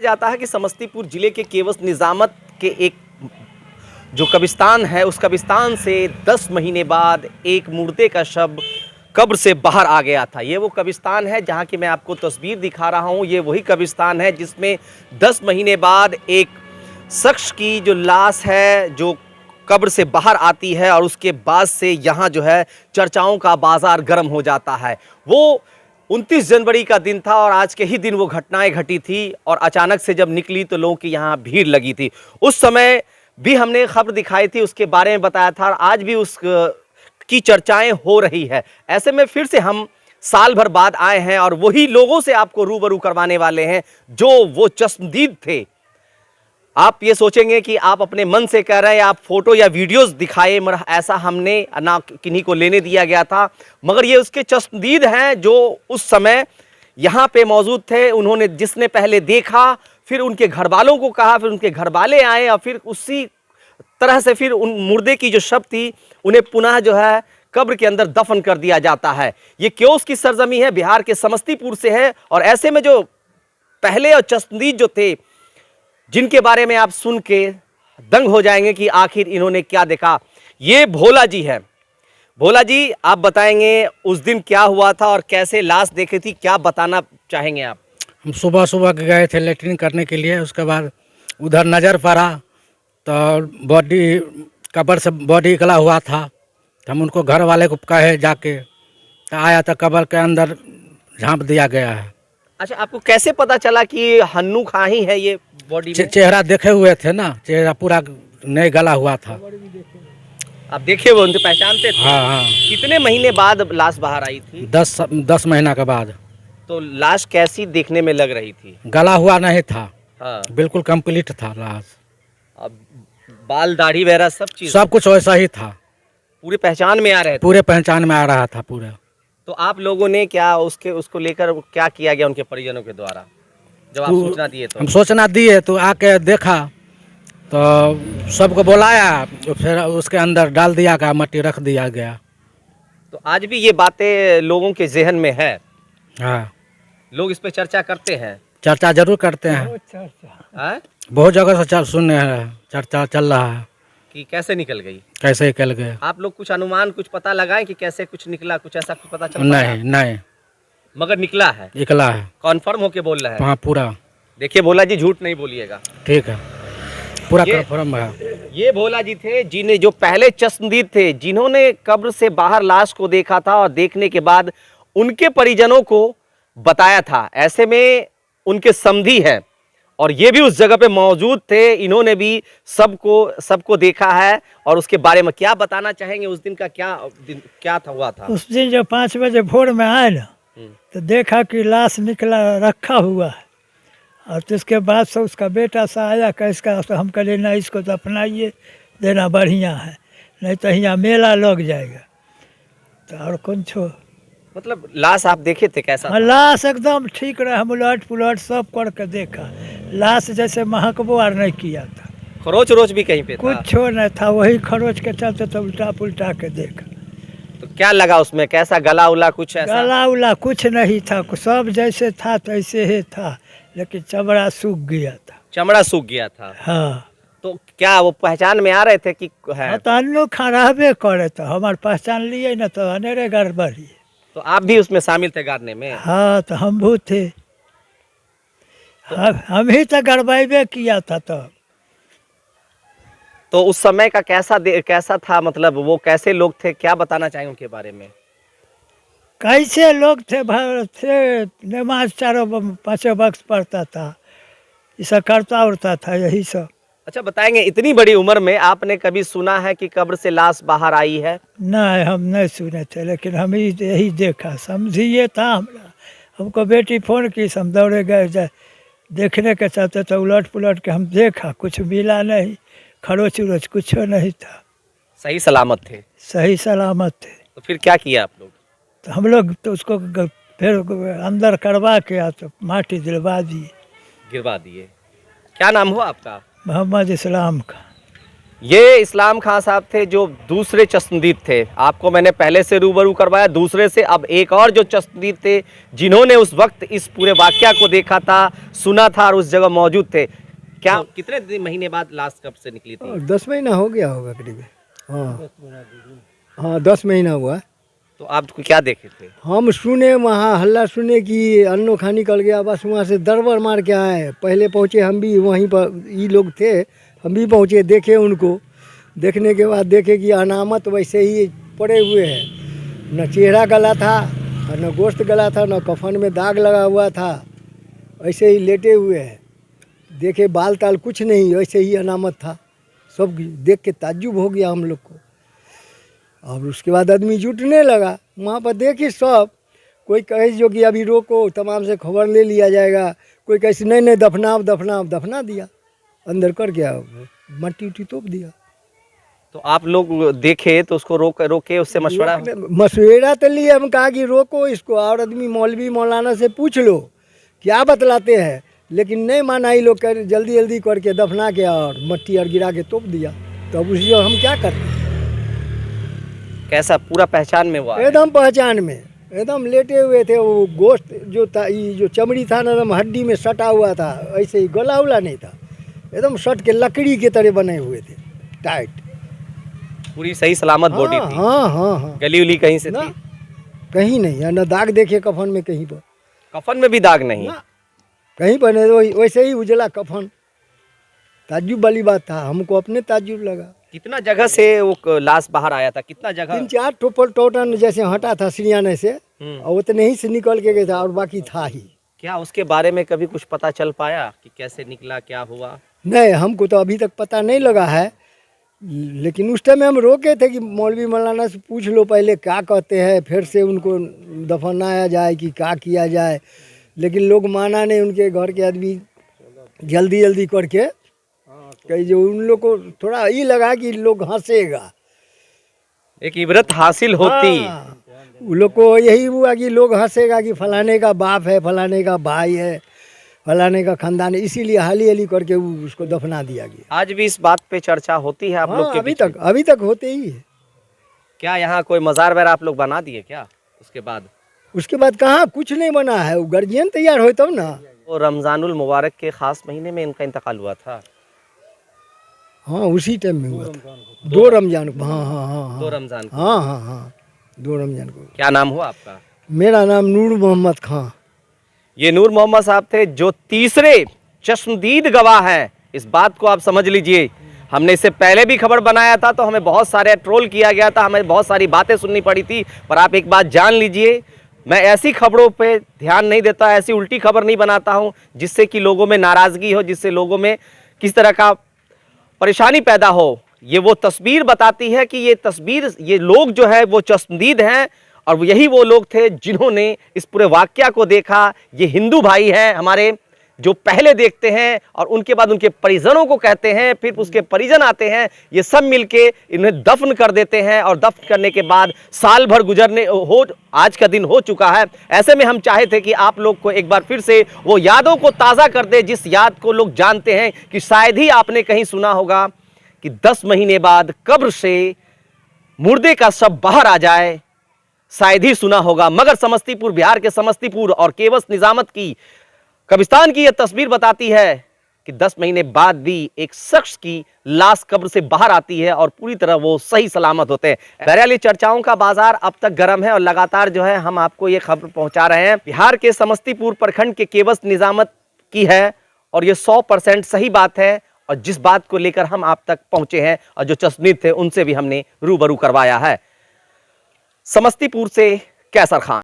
जाता है कि समस्तीपुर जिले के केवस निजामत के एक जो कब्रिस्तान है, उस कब्रिस्तान से 10 महीने बाद एक मुर्दे का शव कब्र से बाहर आ गया था। ये वो कब्रिस्तान है जहाँ की मैं आपको तस्वीर दिखा रहा हूँ। ये वही कब्रिस्तान है जिसमें 10 महीने बाद एक शख्स की जो लाश है जो कब्र से बाहर आती है और उसके बाद से यहाँ जो है चर्चाओं का बाजार गर्म हो जाता है। वो 29 जनवरी का दिन था और आज के ही दिन वो घटनाएं घटी थी और अचानक से जब निकली तो लोगों की यहाँ भीड़ लगी थी। उस समय भी हमने खबर दिखाई थी, उसके बारे में बताया था और आज भी उस की चर्चाएं हो रही है। ऐसे में फिर से हम साल भर बाद आए हैं और वही लोगों से आपको रूबरू करवाने वाले हैं जो वो चश्मदीद थे। आप ये सोचेंगे कि आप अपने मन से कह रहे हैं, आप फोटो या वीडियोस दिखाए, मगर ऐसा हमने ना किन्हीं को लेने दिया गया था, मगर ये उसके चश्मदीद हैं जो उस समय यहाँ पे मौजूद थे। उन्होंने जिसने पहले देखा, फिर उनके घर वालों को कहा, फिर उनके घर वाले आए और फिर उसी तरह से फिर उन मुर्दे की जो शव थी उन्हें पुनः जो है कब्र के अंदर दफन कर दिया जाता है। ये क्योस की सरजमी है, बिहार के समस्तीपुर से है और ऐसे में जो पहले और चश्मदीद जो थे जिनके बारे में आप सुन के दंग हो जाएंगे कि आखिर इन्होंने क्या देखा। ये भोला जी है। भोला जी, आप बताएंगे उस दिन क्या हुआ था और कैसे लाश देखी थी, क्या बताना चाहेंगे आप? हम सुबह सुबह के गए थे लेटरिन करने के लिए। उसके बाद उधर नज़र पड़ा तो बॉडी कब्र से बॉडी निकला हुआ था। तो हम उनको घर वाले को कहे जाके, तो आया तो कब्र के अंदर झांप दिया गया है। अच्छा, आपको कैसे पता चला कि हन्नू खां ही है ये बॉडी में? चेहरा देखे हुए थे ना, चेहरा पूरा नहीं गला हुआ था। आप देखे हुए उनसे पहचानते थे? हाँ हाँ। कितने महीने बाद लाश बाहर आई थी? 10 महीना के बाद। तो लाश कैसी देखने में लग रही थी? गला हुआ नहीं था। हाँ। बिल्कुल कंप्लीट था लाश। अब बाल दाढ़ी वगैरह सब चीज सब कुछ वैसा ही था। पूरी पहचान में आ रहे थे? पूरे पहचान में आ रहा था पूरा। तो आप लोगों ने क्या उसको लेकर क्या किया गया उनके परिजनों के द्वारा जब आप सूचना दिए? तो हम सूचना दिए तो आके देखा तो सबको बुलाया, तो फिर उसके अंदर डाल दिया गया, मट्टी रख दिया गया। तो आज भी ये बातें लोगों के जहन में है? हाँ, लोग इस पे चर्चा करते हैं? चर्चा जरूर करते हैं। हैं? बहुत जगह से सुने हैं, चर्चा चल रहा है कि कैसे निकल गई, कैसे निकल गए। आप लोग कुछ अनुमान कुछ पता लगाएं कि कैसे कुछ निकला, कुछ ऐसा कुछ पता चल? नहीं नहीं, मगर निकला है, निकला है। कॉन्फर्म होके बोल रहा है? हाँ पूरा। देखिए भोला जी, झूठ नहीं बोलिएगा। ठीक है, पूरा ये- कन्फर्म है। ये भोला जी थे जिन्हें जो पहले चश्मदीद थे, जिन्होंने कब्र से बाहर लाश को देखा था और देखने के बाद उनके परिजनों को बताया था। ऐसे में उनके समधी हैं और ये भी उस जगह पे मौजूद थे। इन्होंने भी सबको देखा है और उसके बारे में क्या बताना चाहेंगे? उस दिन का क्या था हुआ था? उस दिन जब 5 बजे भोर में आए ना, तो देखा कि लाश निकला रखा हुआ है और तो उसके बाद से उसका बेटा सा आया कैसका, तो हम कहे ना इसको तो अपनाइए देना बढ़िया है, नहीं तो यहाँ मेला लग जाएगा। तो और कौन छो मतलब लाश आप देखे थे, कैसा था? लाश एकदम ठीक रहा, हम उलट पुलट सब करके देखा। लाश जैसे महकबो और नहीं किया था, खरोच रोच भी कहीं पे था? कुछ छो नहीं था, वही खरोच के चलते तो उल्टा पुल्टा के देखा। तो क्या लगा उसमें, कैसा गला उला कुछ ऐसा? गला उला कुछ नहीं था, सब जैसे था तैसे ही था, लेकिन चमड़ा सूख गया था। चमड़ा सूख गया था? हाँ। तो क्या वो पहचान में आ रहे थे कि है? तो अन्नू खा रहबे करे, तो हमार पहचान लिए न तो अनेरे गड़बड़ी। तो आप भी उसमें शामिल थे गाड़ने में? हाँ, तो हम भी थे, हम ही तो गड़बैबे किया था। तो उस समय का कैसा था, मतलब वो कैसे लोग थे, क्या बताना चाहेंगे उनके बारे में? कैसे लोग थे, थे नमाज 4-5 वक्त पढ़ता था, ये सब करता उड़ता था, यही सब। अच्छा बताएंगे, इतनी बड़ी उम्र में आपने कभी सुना है कि कब्र से लाश बाहर आई है? नहीं, हम नहीं सुने थे, लेकिन हम यही देखा, समझिए था हमरा। हमको बेटी फोन की, हम दौड़े गए देखने के चलते, तो उलट पुलट के हम देखा, कुछ मिला नहीं, खरोच उरोच कुछ नहीं था। सही सलामत थे? सही सलामत थे। तो फिर क्या किया आप लोग? तो हम लोग तो उसको फिर अंदर करवा के तो माटी दिलवा दिए। गिरवा दिए? क्या नाम हुआ आपका? मोहम्मद इस्लाम का। ये इस्लाम खां साहब थे जो दूसरे चश्मदीद थे। आपको मैंने पहले से रूबरू करवाया दूसरे से, अब एक और जो चश्मदीद थे जिन्होंने उस वक्त इस पूरे वाकया को देखा था, सुना था और उस जगह मौजूद थे। क्या कितने महीने बाद लाश कब से निकली थी? 10 महीना हो गया होगा करीब। हाँ हाँ 10 महीना हुआ। तो आप क्या देखे थे? हम सुने वहाँ हल्ला सुने कि अन्नो खा निकल गया, बस वहाँ से दरबर मार के आए। पहले पहुँचे हम भी, वहीं पर ये लोग थे, हम भी पहुँचे, देखे उनको। देखने के बाद देखे कि अनामत वैसे ही पड़े हुए हैं, न चेहरा गला था और न गोश्त गला था, न कफन में दाग लगा हुआ था, ऐसे ही लेटे हुए हैं। देखे बाल ताल कुछ नहीं, ऐसे ही अनामत था। सब देख के ताज्जुब हो गया हम लोग को। और उसके बाद आदमी जुटने लगा वहाँ पर। देखिए सब कोई कहे जो कि अभी रोको, तमाम से खबर ले लिया जाएगा। कोई कहे नहीं दफनाओ दफनाओ, दफना दिया, अंदर कर गया, मट्टी उट्टी तोप दिया। तो आप लोग देखे तो उसको रोके उससे मशवरा तो लिए, हम कहा कि रोको इसको, और आदमी मौलवी मौलाना से पूछ लो क्या बतलाते हैं, लेकिन नहीं माना। ही लोग जल्दी जल्दी करके दफना के और मट्टी और गिरा के तोप दिया। तो अब उसी हम क्या करते? कैसा पूरा पहचान में हुआ? एकदम पहचान में, एकदम लेटे हुए थे। वो गोश्त जो था, ये जो चमड़ी था ना, एकदम हड्डी में सटा हुआ था, ऐसे ही गला उला नहीं था, एकदम सट के लकड़ी के तरह बने हुए थे, टाइट। पूरी सही सलामत बॉडी थी? हाँ हाँ हाँ। गली उली कहीं से ना, थी? कहीं नहीं, या न दाग देखे कफन में कहीं पर। कफन में भी दाग नहीं? ना, कहीं पर नहीं, वैसे ही उजला कफन। ताज्जुब वाली बात था, हमको अपने ताज्जुब लगा। कितना जगह से वो लाश बाहर आया था? कितना जगह? 3-4 टोटन जैसे हटा था सिरियाने से, और उतने ही से निकल के गया था, और बाकी था ही। क्या उसके बारे में कभी कुछ पता चल पाया कि कैसे निकला, क्या हुआ? नहीं, हमको तो अभी तक पता नहीं लगा है। लेकिन उस टाइम हम रोके थे कि मौलवी मौलाना से पूछ लो पहले क्या कहते हैं, फिर से उनको दफनाया जाए कि क्या किया जाए। लेकिन लोग माना नहीं, उनके घर के आदमी जल्दी जल्दी करके कहीं, जो उन लोग को थोड़ा ये लगा कि लोग हंसेगा, एक इबरत हासिल होती। उन लोग को यही हुआ कि लोग हंसेगा कि फलाने का बाप है, फलाने का भाई है, फलाने का खानदान है, इसीलिए हाली हाली करके उसको दफना दिया गया। आज भी इस बात पे चर्चा होती है आप लोग के? अभी तक होते ही है। क्या यहाँ कोई मजार वगैरह आप लोग बना दिए क्या उसके बाद? कहाँ कुछ नहीं बना है, वो गार्जियन तैयार हो तब ना। वो रमजानुल मुबारक के खास महीने में इनका इंतकाल हुआ था? हाँ उसी टाइम में हुआ था, 2 रमजान को। हाँ हाँ हाँ 2 रमजान को? हाँ हाँ हाँ 2 रमजान को। क्या नाम हुआ आपका? मेरा नाम नूर मोहम्मद खां। ये नूर मोहम्मद साहब थे जो तीसरे चश्मदीद गवाह हैं। इस बात को आप समझ लीजिए। हमने इससे पहले भी खबर बनाया था तो हमें बहुत सारे ट्रोल किया गया था, हमें बहुत सारी बातें सुननी पड़ी थी। पर आप एक बात जान लीजिए, मैं ऐसी खबरों पे ध्यान नहीं देता, ऐसी उल्टी खबर नहीं बनाता हूं जिससे कि लोगों में नाराज़गी हो, जिससे लोगों में किस तरह का परेशानी पैदा हो। ये वो तस्वीर बताती है कि ये तस्वीर, ये लोग जो है वो चश्मदीद हैं और यही वो लोग थे जिन्होंने इस पूरे वाकया को देखा। ये हिंदू भाई हैं हमारे जो पहले देखते हैं और उनके बाद उनके परिजनों को कहते हैं, फिर उसके परिजन आते हैं, ये सब मिलके इन्हें दफन कर देते हैं। और दफन करने के बाद साल भर गुजरने हो, आज का दिन हो चुका है। ऐसे में हम चाहे थे कि आप लोग को एक बार फिर से वो यादों को ताज़ा कर दे, जिस याद को लोग जानते हैं कि शायद ही आपने कहीं सुना होगा कि 10 महीने बाद कब्र से मुर्दे का शव बाहर आ जाए, शायद ही सुना होगा। मगर समस्तीपुर, बिहार के समस्तीपुर और केवस निजामत की कब्रिस्तान की यह तस्वीर बताती है कि 10 महीने बाद भी एक शख्स की लाश कब्र से बाहर आती है और पूरी तरह वो सही सलामत होते हैं। बहरहाल चर्चाओं का बाजार अब तक गर्म है और लगातार जो है हम आपको ये खबर पहुंचा रहे हैं। बिहार के समस्तीपुर प्रखंड के केवस निजामत की है और ये 100% सही बात है। और जिस बात को लेकर हम आप तक पहुंचे हैं और जो चश्मदीद थे उनसे भी हमने रूबरू करवाया है। समस्तीपुर से कैसर खान।